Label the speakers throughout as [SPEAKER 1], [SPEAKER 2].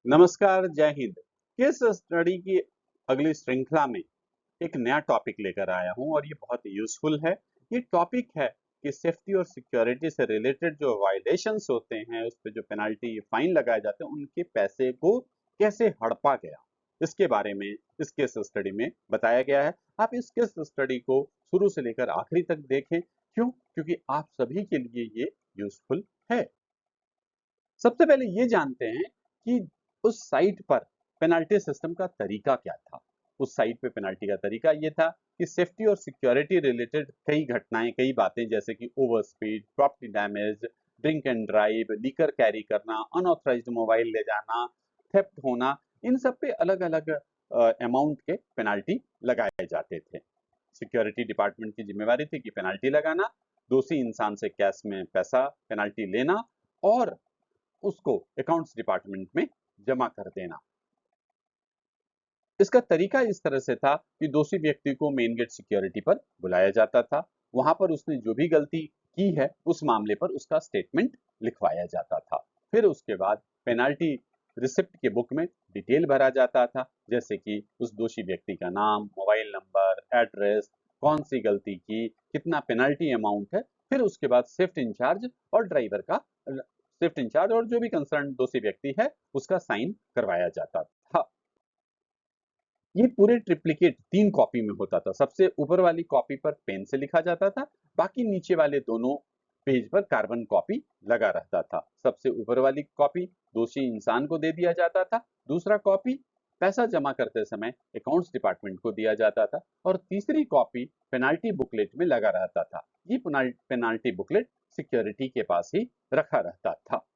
[SPEAKER 1] नमस्कार, जय Hind. Case study की अगली श्रृंखला में एक नया टॉपिक लेकर आया हूं और ये बहुत यूजफुल है। ये टॉपिक है कि सेफ्टी और सिक्योरिटी से रिलेटेड जो वायलेशंस होते हैं, उस पे जो पेनल्टी फाइन लगाए जाते हैं, उनके पैसे को कैसे हड़पा गया, इसके बारे में इस केस स्टडी में बताया गया है। आप इस केस स्टडी को शुरू से लेकर आखिरी तक देखें। क्यों? क्योंकि आप सभी के लिए ये यूजफुल है। सबसे पहले ये जानते हैं कि उस साइट पर पेनल्टी सिस्टम का तरीका क्या था। उस साइट पे पेनल्टी का तरीका ये था कि सेफ्टी और सिक्योरिटी रिलेटेड कई घटनाएं, कई बातें, जैसे कि over speed, property damage, drink and drive, liquor carry करना, अनऑथराइज्ड मोबाइल ले जाना, थेफ्ट होना, इन सब पे अलग अलग अमाउंट के पेनल्टी लगाए जाते थे। सिक्योरिटी डिपार्टमेंट की जिम्मेवारी थी कि पेनल्टी लगाना, दोषी इंसान से कैश में पैसा पेनल्टी लेना और उसको अकाउंट्स डिपार्टमेंट में जमा कर देना। इसका तरीका इस तरह से था कि दोषी व्यक्ति को मेन गेट सिक्योरिटी पर बुलाया जाता था। वहां पर उसने जो भी गलती की है उस मामले पर उसका स्टेटमेंट लिखवाया जाता था। फिर उसके बाद पेनाल्टी रिसिप्ट के बुक में डिटेल भरा जाता था, जैसे कि उस दोषी व्यक्ति का नाम, मोबाइल नंबर, एड्रेस, कौन सी गलती की, कितना पेनल्टी अमाउंट है। फिर उसके बाद शिफ्ट इंचार्ज और ड्राइवर का, शिफ्ट इंचार्ज और जो भी कंसर्न दोषी व्यक्ति है उसका साइन करवाया जाता था। ये पूरे ट्रिप्लिकेट 3 कॉपी में होता था। सबसे ऊपर वाली कॉपी पर पेन से लिखा जाता था, बाकी नीचे वाले दोनों पेज पर कार्बन कॉपी लगा रहता था। सबसे ऊपर वाली कॉपी दोषी इंसान को दे दिया जाता था, दूसरा कॉपी पैसा जमा करते समय अकाउंट्स डिपार्टमेंट को दिया जाता था और तीसरी कॉपी पेनाल्टी बुकलेट में लगा रहता था। ये पेनाल्टी बुकलेट सिक्योरिटी के पास ही रखा रहता था।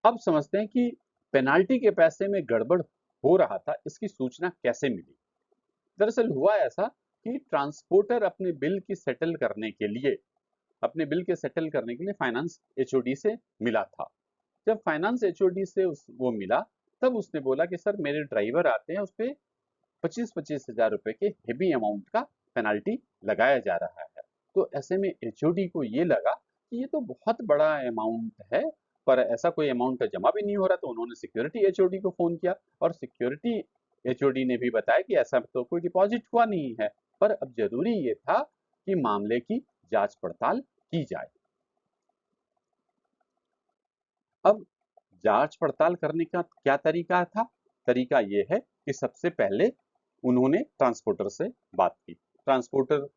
[SPEAKER 1] अब समझते हैं कि पेनाल्टी के पैसे में गड़बड़ हो रहा था, इसकी सूचना कैसे मिली। दरअसल हुआ ऐसा कि ट्रांसपोर्टर अपने बिल के सेटल करने के लिए फाइनेंस एचओडी से मिला था। जब फाइनेंस एचओडी से वो मिला, तब उसने बोला कि सर, मेरे ड्राइवर आते हैं, उस पे 25-25 हजार रुपए के हेवी अमाउंट का पेनाल्टी लगाया जा रहा है। तो ऐसे में एचओडी को ये लगा कि ये तो बहुत बड़ा अमाउंट है, पर ऐसा कोई अमाउंट का जमा भी नहीं हो रहा। तो उन्होंने सिक्योरिटी एचओडी को फोन किया और सिक्योरिटी एचओडी ने भी बताया कि ऐसा तो कोई डिपॉजिट हुआ नहीं है, पर अब जरूरी ये था कि मामले की जांच पड़ताल की जाए। अब जांच पड़ताल करने का क्या तरीका था? तरीका ये है कि सबसे पहले उन्होंने ट्रांसपोर्टर से बात की। ट्रांसपोर्टर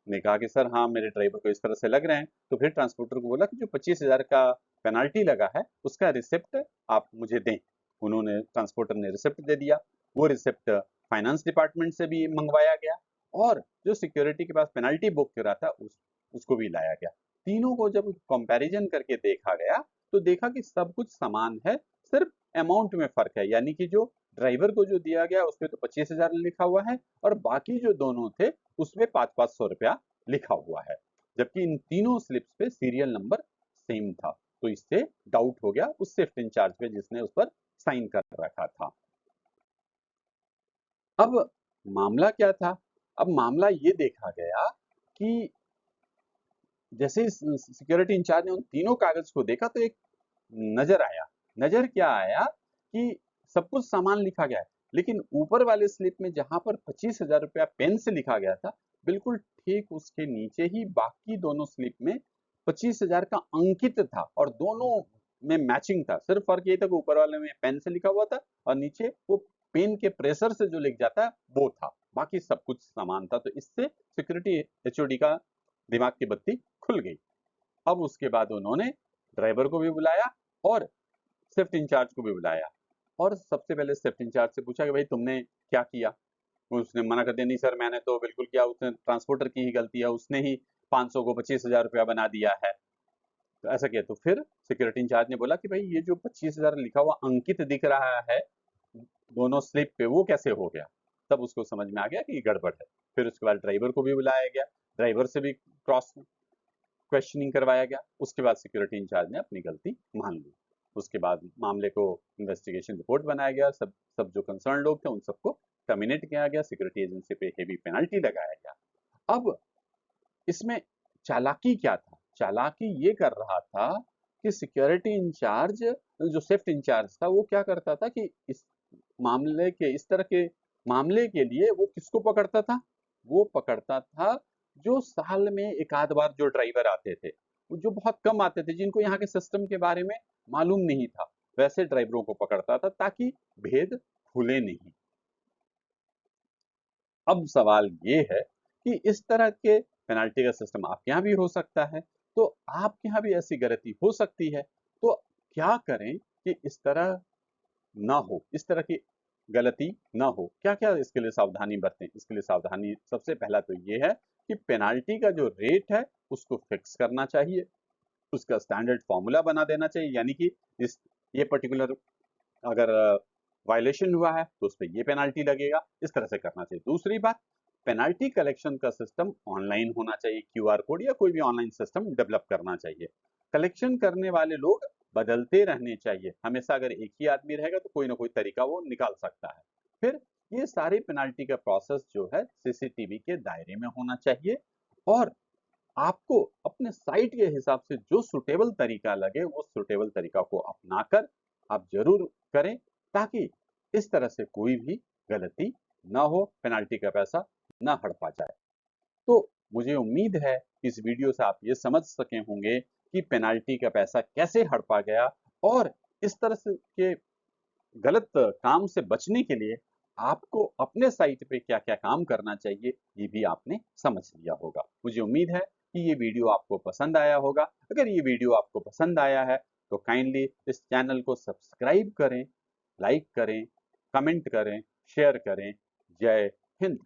[SPEAKER 1] ने कहा कि सर, हाँ, मेरे ड्राइवर को इस तरह से लग रहे हैं। तो फिर ट्रांसपोर्टर को बोला कि जो 25,000 का पेनाल्टी लगा है उसका रिसिप्ट आप मुझे दें। उन्होंने ट्रांसपोर्टर ने रिसिप्ट दे दिया। वो रिसिप्ट फाइनेंस डिपार्टमेंट से भी मंगवाया गया और जो सिक्योरिटी के पास पेनाल्टी बुक करा था उसको भी लाया गया। तीनों को जब कंपैरिजन करके देखा गया तो देखा कि सब कुछ समान है, सिर्फ अमाउंट में फर्क है। यानी कि जो ड्राइवर को जो दिया गया उसपे तो 25,000 लिखा हुआ है और बाकी जो दोनों थे उसमें 500-500 रुपया लिखा हुआ है, जबकि इन तीनों स्लिप्स पे सीरियल नंबर सेम था। तो इससे डाउट हो गया उस शिफ्ट इंचार्ज पे जिसने उस पर साइन कर रखा था। अब मामला क्या था? अब मामला ये देखा गया कि जैसे ही सिक्योरिटी इंचार्ज ने उन तीनों कागज को देखा तो एक नजर आया। नजर क्या आया कि सब कुछ सामान लिखा गया है, लेकिन ऊपर वाले स्लिप में जहां पर 25,000 रुपया पेन से लिखा गया था, बिल्कुल ठीक उसके नीचे ही बाकी दोनों स्लिप में 25,000 का अंकित था और दोनों में मैचिंग था। सिर्फ फर्क ये था कि ऊपर वाले में पेन से लिखा हुआ था और नीचे वो पेन के प्रेशर से जो लिख जाता है वो था। बाकी सब कुछ समान था। तो इससे सिक्योरिटी एचओडी का दिमाग की बत्ती खुल गई। अब उसके बाद उन्होंने ड्राइवर को भी बुलाया और शिफ्ट इंचार्ज को भी बुलाया और सबसे पहले शिफ्ट इंचार्ज से पूछा कि भाई, तुमने क्या किया? उसने मना कर दिया, नहीं सर, मैंने तो बिल्कुल किया, उसने ट्रांसपोर्टर की ही गलती है, उसने ही 500 को 25,000 रुपया बना दिया है। तो ऐसा किया। तो फिर सिक्योरिटी इंचार्ज ने बोला कि भाई, ये जो 25,000 लिखा हुआ अंकित दिख रहा है दोनों स्लिप पे, वो कैसे हो गया? तब उसको समझ में आ गया कि गड़बड़ है। फिर उसके बाद ड्राइवर को भी बुलाया गया, ड्राइवर से भी क्रॉस क्वेश्चनिंग करवाया गया। उसके बाद सिक्योरिटी इंचार्ज ने अपनी गलती मान ली। उसके बाद मामले को इन्वेस्टिगेशन रिपोर्ट बनाया गया। सब सब जो कंसर्न लोग थे उन सबको टर्मिनेट किया गया। सिक्योरिटी एजेंसी पे हेवी पेनल्टी लगाया गया। अब इसमें चालाकी क्या था? चालाकी ये कर रहा था कि सिक्योरिटी इंचार्ज जो शिफ्ट इंचार्ज था वो क्या करता था कि इस तरह के मामले के लिए वो किसको पकड़ता था? वो पकड़ता था जो साल में एक आध बार जो ड्राइवर आते थे, वो जो बहुत कम आते थे, जिनको यहाँ के सिस्टम के बारे में मालूम नहीं था, वैसे ड्राइवरों को पकड़ता था ताकि भेद खुले नहीं। अब सवाल ये है कि इस तरह के पेनल्टी का सिस्टम आपके यहाँ भी हो सकता है, तो आपके यहाँ भी ऐसी गलती हो सकती है, तो क्या करें कि इस तरह ना हो, इस तरह की गलती ना हो? क्या-क्या इसके लिए सावधानी बरतें? इसके लिए सावधानी सबसे पहला तो ये है कि पेनल्टी का जो रेट है, उसको फिक्स करना चाहिए, उसका स्टैंडर्ड फॉर्मूला बना देना चाहिए, यानी कि इस ये पर्टिकुलर अगर वायलेशन हुआ है तो उस पे ये पेनल्टी लगेगा, इस तरह से करना चाहिए। दूसरी बात, पेनल्टी कलेक्शन का सिस्टम ऑनलाइन होना चाहिए, क्यूआर कोड या कोई भी ऑनलाइन सिस्टम डेवलप करना चाहिए। कलेक्शन करने वाले लोग बदलते रहने चाहिए, हमेशा अगर एक ही आदमी रहेगा तो कोई ना कोई तरीका वो निकाल सकता है। फिर ये सारी पेनल्टी का प्रोसेस जो है सीसीटीवी के दायरे में होना चाहिए, और आपको अपने साइट के हिसाब से जो सुटेबल तरीका लगे वो सुटेबल तरीका को अपनाकर आप जरूर करें, ताकि इस तरह से कोई भी गलती ना हो, पेनल्टी का पैसा ना हड़पा जाए। तो मुझे उम्मीद है कि इस वीडियो से आप ये समझ सके होंगे कि पेनल्टी का पैसा कैसे हड़पा गया, और इस तरह से के गलत काम से बचने के लिए आपको अपने साइट पे क्या-क्या काम करना चाहिए, ये भी आपने समझ लिया होगा। मुझे उम्मीद है कि ये वीडियो आपको पसंद आया होगा। अगर ये वीडियो आपको पसंद आया है, तो काइंडली इस चैनल को सब्सक्राइब करें, लाइक करें, कमेंट करें, शेयर करें। जय हिंद।